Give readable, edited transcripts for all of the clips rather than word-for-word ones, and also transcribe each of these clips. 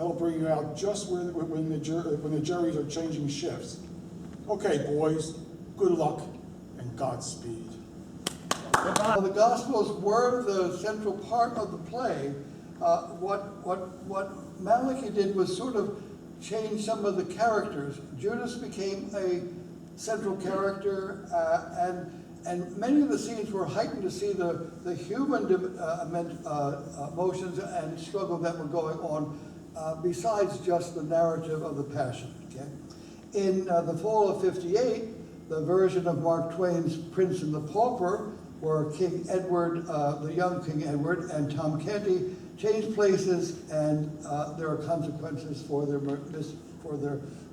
That'll bring you out just when the juries are changing shifts. Okay, boys, good luck and Godspeed. The Gospels were the central part of the play. What Malachi did was sort of change some of the characters. Judas became a central character, and many of the scenes were heightened to see the human emotions and struggle that were going on, besides just the narrative of the Passion. Okay? In the fall of '58, the version of Mark Twain's Prince and the Pauper, where King Edward, the young King Edward, and Tom Canty changed places, and there are consequences for their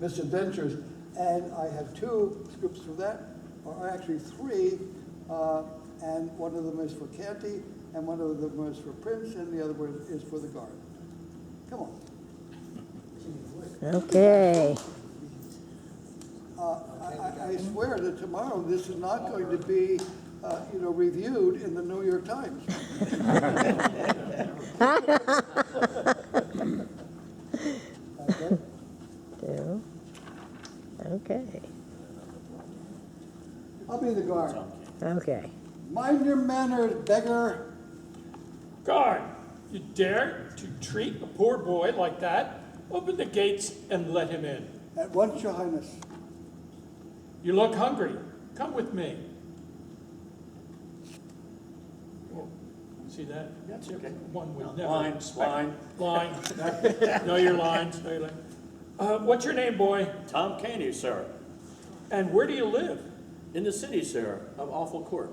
misadventures. And I have two scripts for that, or actually three, and one of them is for Canty, and one of them is for Prince, and the other one is for the Guard. Come on. Okay. I swear that tomorrow this is not going to be, reviewed in the New York Times. Okay. Two. Okay. I'll be the Guard. Okay. Mind your manners, beggar. Guard, you dare to treat a poor boy like that? Open the gates and let him in. At once, Your Highness. You look hungry. Come with me. See that? That's okay. One would No, never line, expect. line. Know your lines. Know your lines. What's your name, boy? Tom Caney, sir. And where do you live? In the city, sir, of Awful Court.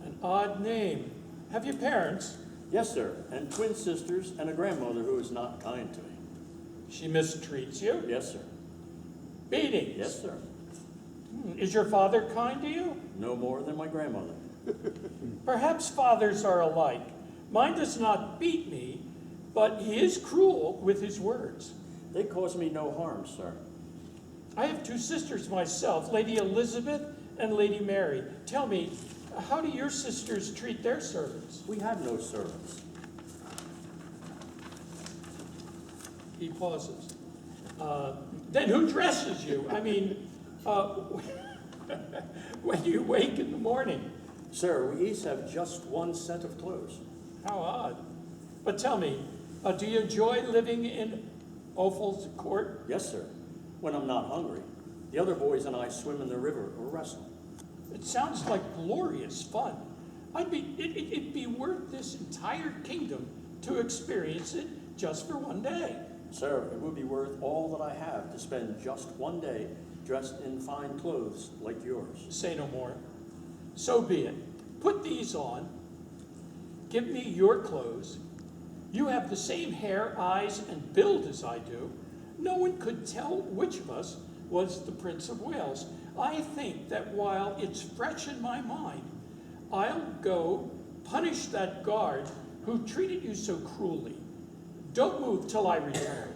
An odd name. Have you parents? Yes, sir, and twin sisters and a grandmother who is not kind to me. She mistreats you? Yes, sir. Beatings? Yes, sir. Is your father kind to you? No more than my grandmother. Perhaps fathers are alike. Mine does not beat me, but he is cruel with his words. They cause me no harm, sir. I have two sisters myself, Lady Elizabeth and Lady Mary. Tell me, how do your sisters treat their servants? We have no servants. He pauses. Then who dresses you? I mean, when you wake in the morning. Sir, we each have just one set of clothes. How odd. But tell me, do you enjoy living in Offal's court? Yes, sir, when I'm not hungry. The other boys and I swim in the river or wrestle. It sounds like glorious fun. It'd be worth this entire kingdom to experience it just for one day. Sir, it would be worth all that I have to spend just one day dressed in fine clothes like yours. Say no more. So be it. Put these on. Give me your clothes. You have the same hair, eyes, and build as I do. No one could tell which of us was the Prince of Wales. I think that while it's fresh in my mind, I'll go punish that guard who treated you so cruelly. Don't move till I return.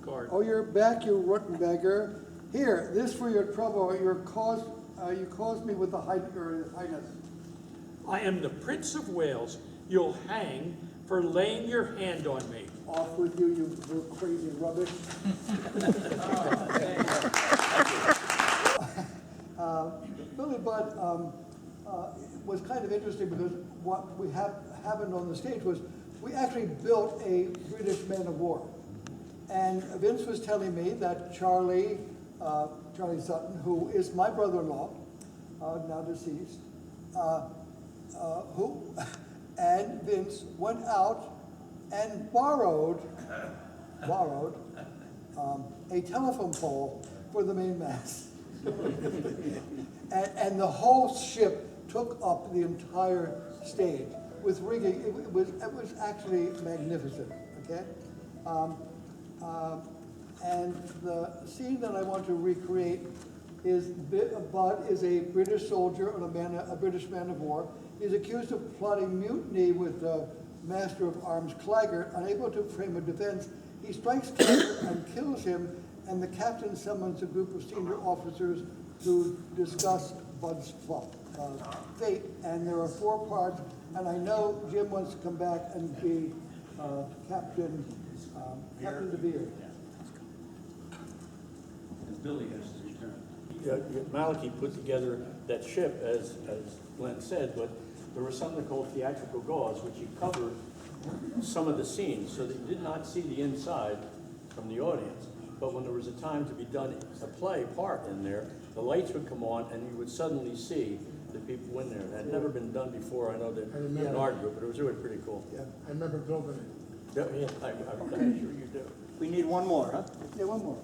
Guard. Oh, you're back, you rotten beggar. Here, this for your trouble. You caused me with your highness. I am the Prince of Wales. You'll hang for laying your hand on me. Off with you, you crazy rubbish. Billy Budd was kind of interesting because what we happened on the stage was we actually built a British man of war. And Vince was telling me that Charlie Sutton, who is my brother-in-law, now deceased, and Vince went out and borrowed a telephone pole for the mainmast. and the whole ship took up the entire stage with rigging. It was actually magnificent, okay? And the scene that I want to recreate is Bud is a British soldier and a British man of war. He's accused of plotting mutiny with the Master of Arms Claggart. Unable to frame a defense, he strikes Claggart and kills him, and the captain summons a group of senior officers to discuss Bud's fate, and there are 4 parts, and I know Jim wants to come back and be Captain DeVere. Billy has to return. Malachi put together that ship, as Glenn said, but there was something called theatrical gauze, which he covered some of the scenes, so that you did not see the inside from the audience. But when there was a time to be done a play part in there, the lights would come on, and you would suddenly see the people in there. It had never been done before. I know that in our group, but it was really pretty cool. Yeah. I remember building it. Yeah, I'm sure you do. We need one more, huh? Yeah, one more.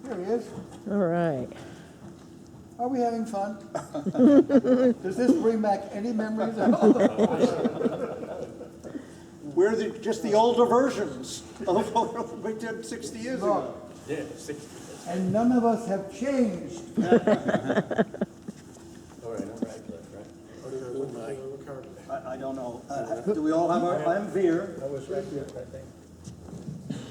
Here he is. All right. Are we having fun? Does this bring back any memories at all? We're just the older versions of what we did 60 years ago. Yeah, 60. And none of us have changed. All right, all right, right? I don't know. Do we all have our, I'm Veer.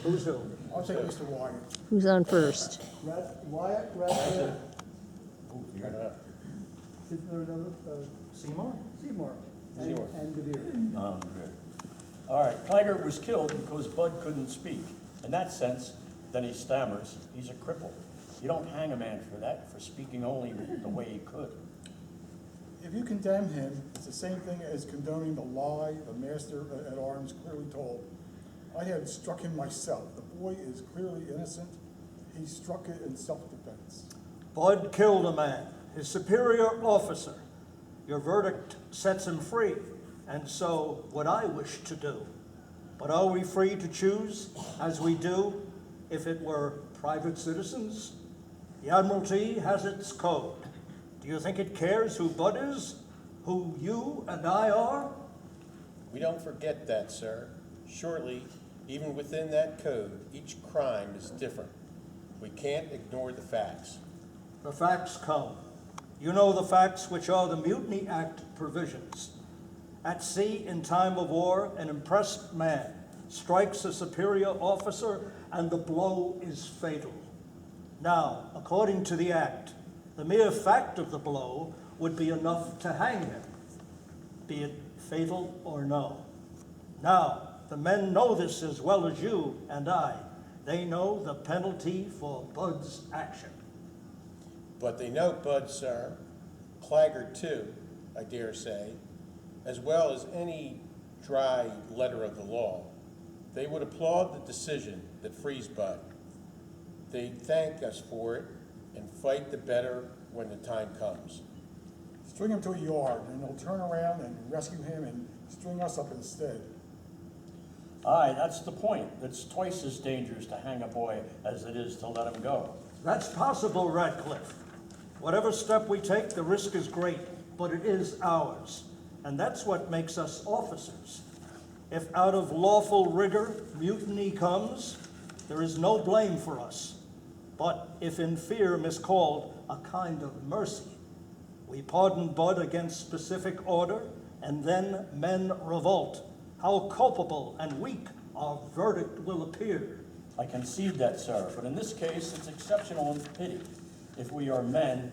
Who's who? I'll take Mr. Wyatt. Who's on first? Wyatt, Radcliffe. Isn't there another? Seymour? Seymour. Seymour. And DeVere. Good. All right, Claggart was killed because Bud couldn't speak. In that sense, then he stammers. He's a cripple. You don't hang a man for that, for speaking only the way he could. If you condemn him, it's the same thing as condoning the lie the master at arms clearly told. I had struck him myself. The boy is clearly innocent. He struck it in self-defense. Bud killed a man, his superior officer. Your verdict sets him free, and so what I wish to do. But are we free to choose, as we do, if it were private citizens? The Admiralty has its code. Do you think it cares who Bud is, who you and I are? We don't forget that, sir. Surely, even within that code, each crime is different. We can't ignore the facts. The facts come. You know the facts, which are the Mutiny Act provisions. At sea, in time of war, an impressed man strikes a superior officer, and the blow is fatal. Now, according to the Act, the mere fact of the blow would be enough to hang him, be it fatal or no. Now, the men know this as well as you and I. They know the penalty for Bud's action. But they know Bud, sir, Claggart too, I dare say, as well as any dry letter of the law. They would applaud the decision that frees Bud. They'd thank us for it and fight the better when the time comes. String him to a yard, and they'll turn around and rescue him and string us up instead. Aye, that's the point. It's twice as dangerous to hang a boy as it is to let him go. That's possible, Radcliffe. Whatever step we take, the risk is great, but it is ours. And that's what makes us officers. If out of lawful rigor mutiny comes, there is no blame for us. But if in fear miscalled, a kind of mercy. We pardon Bud against specific order, and then men revolt. How culpable and weak our verdict will appear. I concede that, sir, but in this case, it's exceptional and pity. If we are men,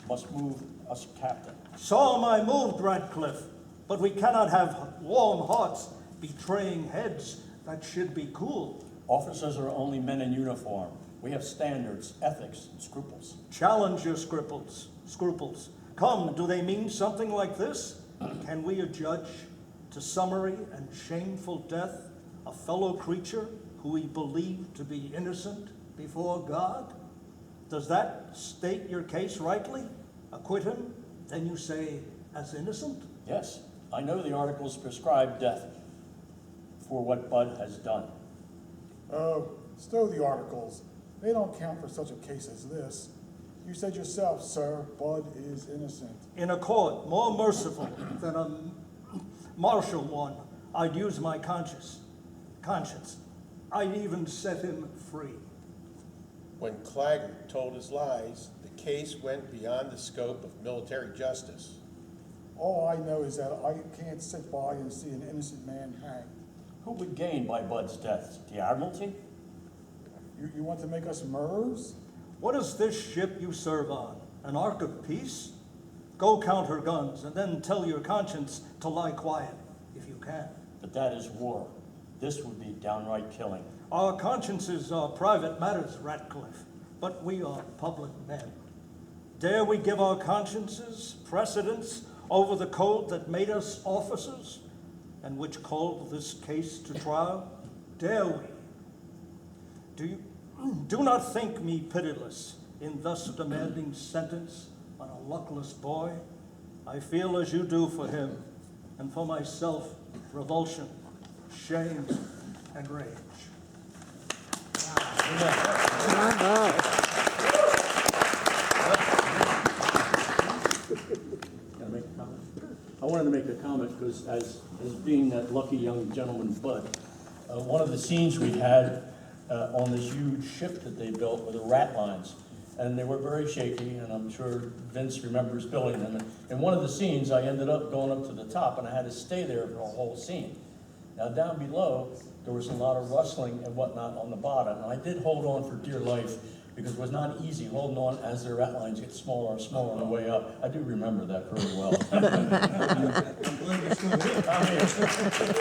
must move us captain. So am I moved, Radcliffe, but we cannot have warm hearts betraying heads that should be cool. Officers are only men in uniform. We have standards, ethics, and scruples. Challenge your scruples. Come, do they mean something like this? Can we adjudge to summary and shameful death a fellow creature who we believe to be innocent before God? Does that state your case rightly? Acquit him, then you say as innocent? Yes, I know the articles prescribe death for what Bud has done. Oh, stow the articles. They don't count for such a case as this. You said yourself, sir, Bud is innocent. In a court more merciful than a martial one, I'd use my conscience. I'd even set him free. When Claggart told his lies, the case went beyond the scope of military justice. All I know is that I can't sit by and see an innocent man hanged. Who would gain by Bud's death? The Admiralty? You want to make us murderers? What is this ship you serve on? An ark of peace? Go count her guns and then tell your conscience to lie quiet, if you can. But that is war. This would be downright killing. Our consciences are private matters, Ratcliffe, but we are public men. Dare we give our consciences precedence over the code that made us officers and which called this case to trial? Dare we? Do not think me pitiless in thus demanding sentence on a luckless boy. I feel as you do for him, and for myself, revulsion, shame, and rage. Bravo. Can I make a comment? I wanted to make a comment because as being that lucky young gentleman, Bud, One of the scenes we had on this huge ship that they built were the rat lines. And they were very shaky, and I'm sure Vince remembers building them. In one of the scenes, I ended up going up to the top, and I had to stay there for the whole scene. Now, down below, there was a lot of rustling and whatnot on the bottom, and I did hold on for dear life, because it was not easy holding on as the rat lines get smaller and smaller on the way up. I do remember that very well.